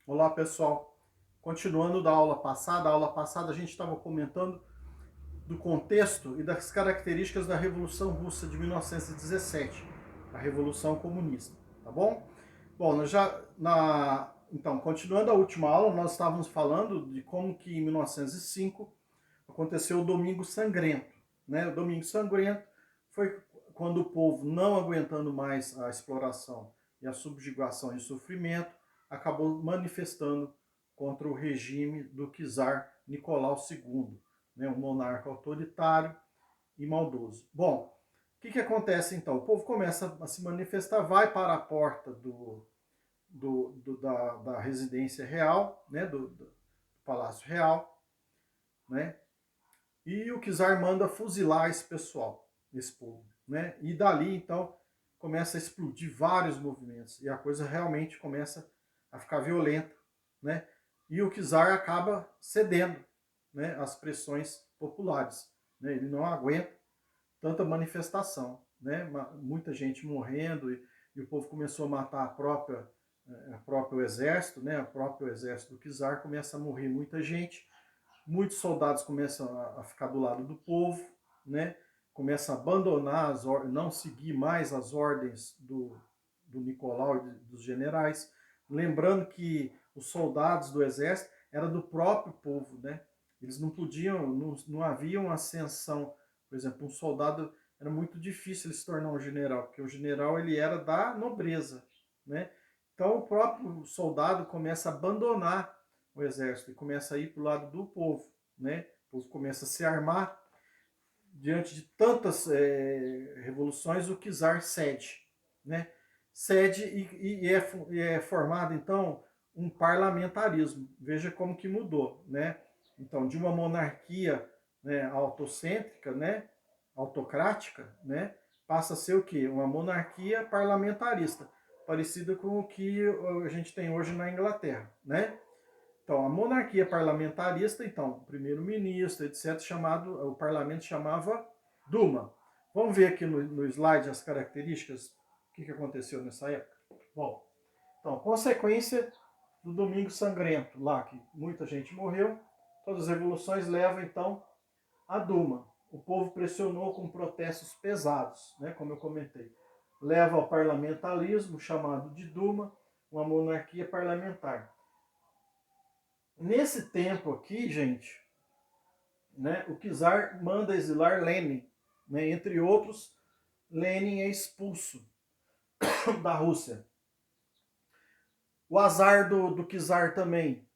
Olá, pessoal. Continuando da aula passada a gente estava comentando do contexto e das características da Revolução Russa de 1917, a Revolução Comunista, tá bom? Bom, então, continuando a última aula, nós estávamos falando de como que em 1905 aconteceu o Domingo Sangrento, né? O Domingo Sangrento foi quando o povo, não aguentando mais a exploração e a subjugação e o sofrimento, acabou manifestando contra o regime do czar Nicolau II, né, um monarca autoritário e maldoso. Bom, o que acontece então? O povo começa a se manifestar, vai para a porta da residência real, né, do Palácio Real, né, e o czar manda fuzilar esse pessoal, esse povo, né? E dali, então, começa a explodir vários movimentos e a coisa realmente começa a ficar violenta, né? E o czar acaba cedendo, né, às pressões populares, né? Ele não aguenta tanta manifestação, né? Muita gente morrendo e o povo começou a matar a próprio exército, né? O próprio exército do czar começa a morrer muita gente. Muitos soldados começam a ficar do lado do povo, né? Começam a abandonar não seguir mais as ordens do Nicolau e dos generais. Lembrando que os soldados do exército eram do próprio povo, né? Eles não podiam, não havia uma ascensão. Por exemplo, um soldado era muito difícil ele se tornar um general, porque o general ele era da nobreza, né? Então o próprio soldado começa a abandonar o exército e começa a ir para o lado do povo, né? O povo começa a se armar diante de tantas revoluções, o czar cede, né? Cede e é formado então um parlamentarismo. Veja como que mudou, né? Então, de uma monarquia, né, autocêntrica, né, autocrática, né, passa a ser o quê? Uma monarquia parlamentarista, parecida com o que a gente tem hoje na Inglaterra, né? Então, a monarquia parlamentarista, então, primeiro-ministro, etc., o parlamento chamava Duma. Vamos ver aqui no slide as características, o que aconteceu nessa época. Bom, então, consequência do Domingo Sangrento, lá que muita gente morreu, todas as revoluções levam, então, a Duma. O povo pressionou com protestos pesados, né, como eu comentei. Leva ao parlamentarismo, chamado de Duma, uma monarquia parlamentar. Nesse tempo aqui, gente, né, o czar manda exilar Lenin, né, entre outros, Lenin é expulso da Rússia. O azar do czar também.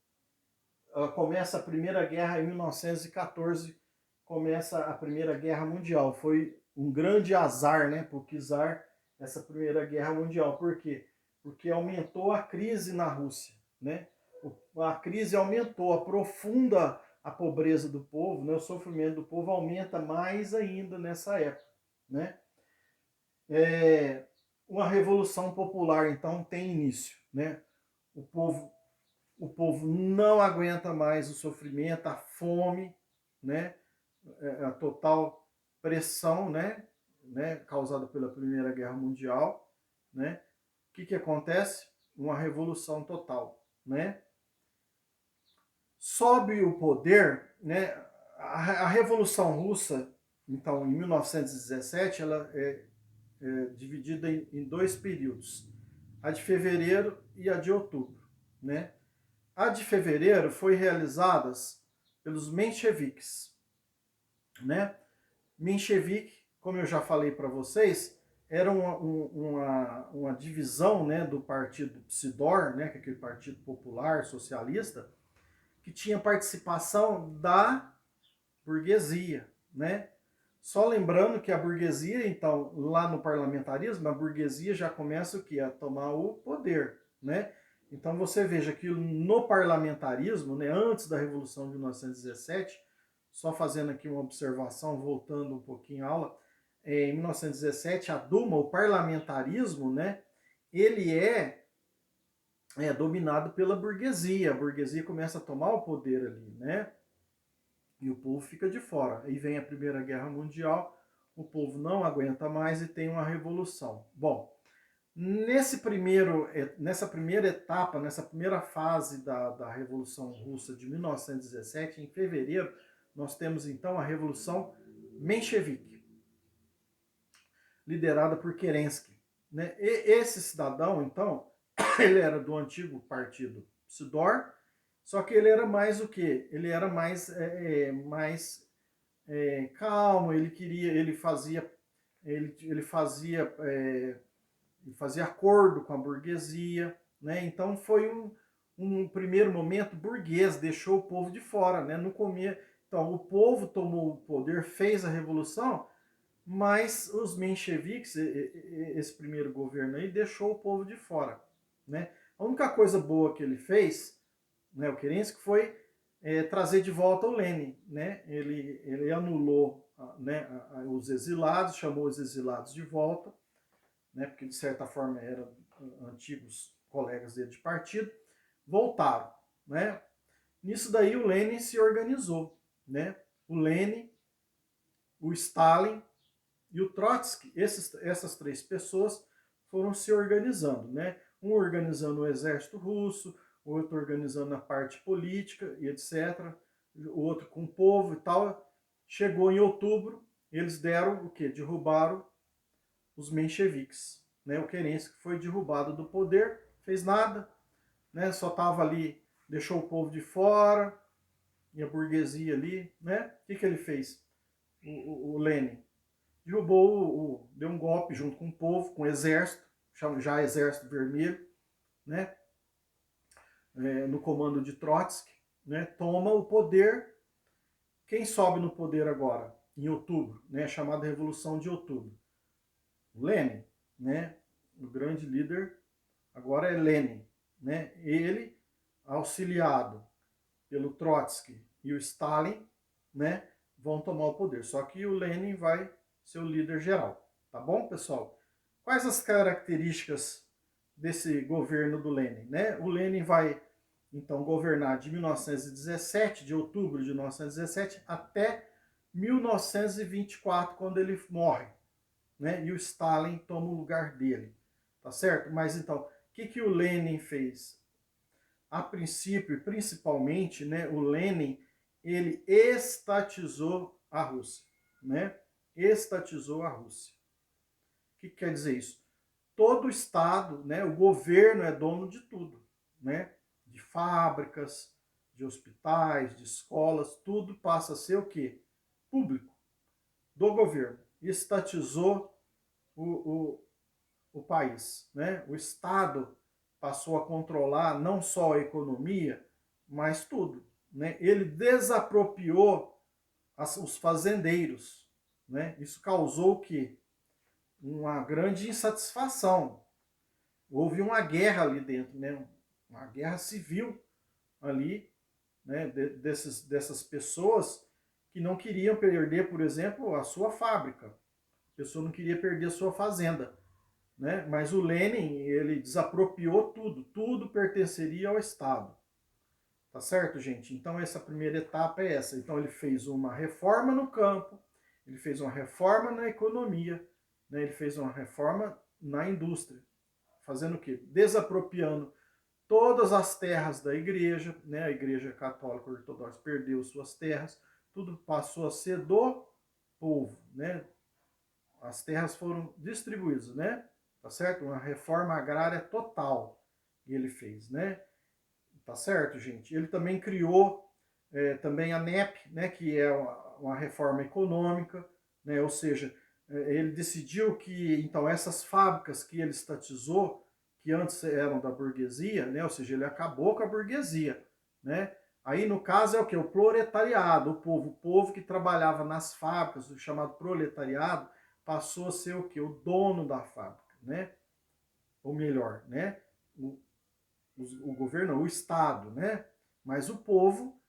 Começa a Primeira Guerra em 1914, começa a Primeira Guerra Mundial. Foi um grande azar, né, para o czar essa Primeira Guerra Mundial. Por quê? Porque aumentou a crise na Rússia, né? A crise aumentou, aprofunda a pobreza do povo, né? O sofrimento do povo aumenta mais ainda nessa época, né? Uma revolução popular, então, tem início, né? O povo, o povo não aguenta mais o sofrimento, a fome, né? A total pressão, né? Causada pela Primeira Guerra Mundial, né? O que acontece? Uma revolução total, né? Sobe o poder, né? A Revolução Russa, então, em 1917, ela é dividida em dois períodos, a de fevereiro e a de outubro, né? A de fevereiro foi realizada pelos mencheviques, né? Menchevique, como eu já falei para vocês, era uma divisão, né, do partido Psidor, né, que é aquele partido popular socialista, que tinha participação da burguesia, né? Só lembrando que a burguesia, então, lá no parlamentarismo, a burguesia já começa o que? A tomar o poder, né? Então você veja que no parlamentarismo, né, antes da Revolução de 1917, só fazendo aqui uma observação, voltando um pouquinho à aula, em 1917, a Duma, o parlamentarismo, né, ele é dominado pela burguesia. A burguesia começa a tomar o poder ali, né? E o povo fica de fora. Aí vem a Primeira Guerra Mundial, o povo não aguenta mais e tem uma revolução. Bom, Nessa primeira etapa, nessa primeira fase da Revolução Russa de 1917, em fevereiro, nós temos então a Revolução Menchevique, liderada por Kerensky. Né? E esse cidadão, então, ele era do antigo partido Psidor, só que ele era mais o quê? Ele era mais calmo, ele fazia acordo com a burguesia, né? Então foi um primeiro momento burguês, deixou o povo de fora, né? No começo, então o povo tomou o poder, fez a revolução, mas os mencheviques, esse primeiro governo aí, deixou o povo de fora, né? A única coisa boa que ele fez, né, o Kerensky, foi trazer de volta o Lenin, né? Ele anulou, né, os exilados, chamou os exilados de volta, né, porque de certa forma eram antigos colegas dele de partido, voltaram, né? Nisso daí o Lenin se organizou, né? O Lenin, o Stalin e o Trotsky, essas três pessoas foram se organizando, né? Um organizando o exército russo, o outro organizando a parte política e etc. O outro com o povo e tal. Chegou em outubro, eles deram o quê? Derrubaram os mencheviques. Né? O Kerensky foi derrubado do poder, fez nada, né? Só estava ali, deixou o povo de fora, e a burguesia ali. Né? O que ele fez? O Lenin derrubou, deu um golpe junto com o povo, com o exército, já exército vermelho, né? No comando de Trotsky, né? Toma o poder. Quem sobe no poder agora, em outubro, né? Chamada Revolução de Outubro? O Lenin, né? O grande líder agora é Lenin, né? Ele, auxiliado pelo Trotsky e o Stalin, né? Vão tomar o poder. Só que o Lenin vai ser o líder geral, tá bom, pessoal? Quais as características desse governo do Lenin, né? O Lenin vai então governar de 1917, de outubro de 1917 até 1924, quando ele morre, né? E o Stalin toma o lugar dele, tá certo? Mas então, o que o Lenin fez? A princípio, principalmente, né, o Lenin, ele estatizou a Rússia, né? Estatizou a Rússia. O que quer dizer isso? Todo o Estado, né, o governo é dono de tudo, né? De fábricas, de hospitais, de escolas, tudo passa a ser o quê? Público, do governo. Estatizou o país, né? O Estado passou a controlar não só a economia, mas tudo, né? Ele desapropriou os fazendeiros, né? Isso causou que uma grande insatisfação. Houve uma guerra ali dentro, né? Uma guerra civil ali, né? Dessas pessoas que não queriam perder, por exemplo, a sua fábrica. A pessoa não queria perder a sua fazenda. Né? Mas o Lenin, ele desapropriou tudo, tudo pertenceria ao Estado. Tá certo, gente? Então essa primeira etapa é essa. Então ele fez uma reforma no campo, ele fez uma reforma na economia, né? Ele fez uma reforma na indústria. Fazendo o quê? Desapropriando todas as terras da igreja, né? A igreja católica ortodoxa perdeu suas terras, tudo passou a ser do povo, né? As terras foram distribuídas, né? Tá certo? Uma reforma agrária total que ele fez, né? Tá certo, gente? Ele também criou também a NEP, né? Que é uma reforma econômica, né? Ou seja, ele decidiu que então essas fábricas que ele estatizou, que antes eram da burguesia, né? Ou seja, ele acabou com a burguesia, né? Aí no caso é o que? O proletariado, o povo que trabalhava nas fábricas, o chamado proletariado, passou a ser o que? O dono da fábrica, né? Ou melhor, né? O governo, o Estado, né? Mas o povo,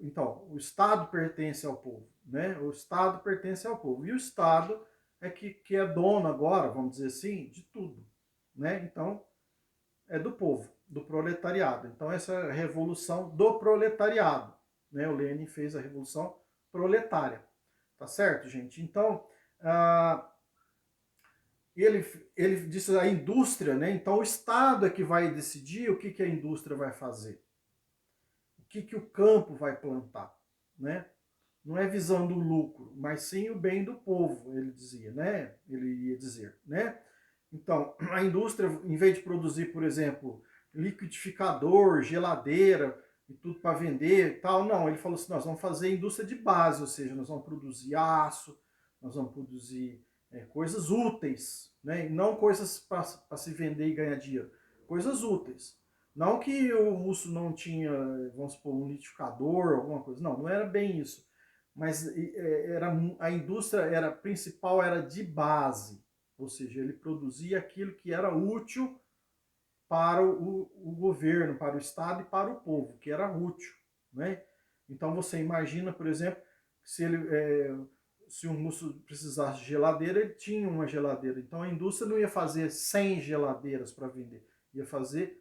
então, o Estado pertence ao povo, né? O Estado pertence ao povo. E o Estado é que é dono agora, vamos dizer assim, de tudo, né? Então, é do povo, do proletariado. Então, essa é a revolução do proletariado, né? O Lenin fez a revolução proletária, tá certo, gente? Então, ele, ele disse a indústria, né? Então o Estado é que vai decidir o que a indústria vai fazer, o que o campo vai plantar, né? Não é visando o lucro, mas sim o bem do povo, ele dizia, né? Ele ia dizer, né? Então, a indústria, em vez de produzir, por exemplo, liquidificador, geladeira e tudo para vender e tal, não, ele falou assim, nós vamos fazer indústria de base, ou seja, nós vamos produzir aço, nós vamos produzir coisas úteis, né? E não coisas para se vender e ganhar dinheiro, coisas úteis. Não que o russo não tinha, vamos supor, um liquidificador, alguma coisa, não, não era bem isso. Mas era, a indústria era principal era de base, ou seja, ele produzia aquilo que era útil para o governo, para o Estado e para o povo, que era útil. Né? Então você imagina, por exemplo, se ele, se um russo precisasse de geladeira, ele tinha uma geladeira. Então a indústria não ia fazer 100 geladeiras para vender, ia fazer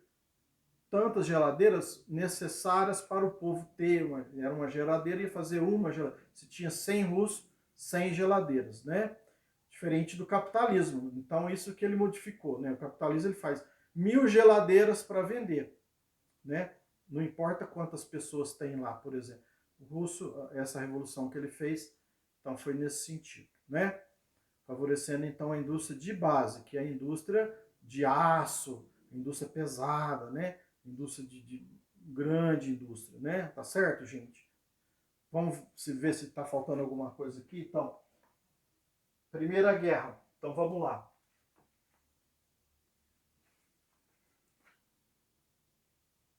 tantas geladeiras necessárias para o povo ter. Era uma geladeira e ia fazer uma geladeira. Se tinha 100 russos, 100 geladeiras, né? Diferente do capitalismo. Então, isso que ele modificou, né? O capitalismo ele faz 1000 geladeiras para vender, né? Não importa quantas pessoas tem lá, por exemplo. O russo, essa revolução que ele fez, então foi nesse sentido, né? Favorecendo então a indústria de base, que é a indústria de aço, indústria pesada, né? Indústria de grande indústria, né? Tá certo, gente? Vamos ver se está faltando alguma coisa aqui. Então, Primeira Guerra. Então vamos lá.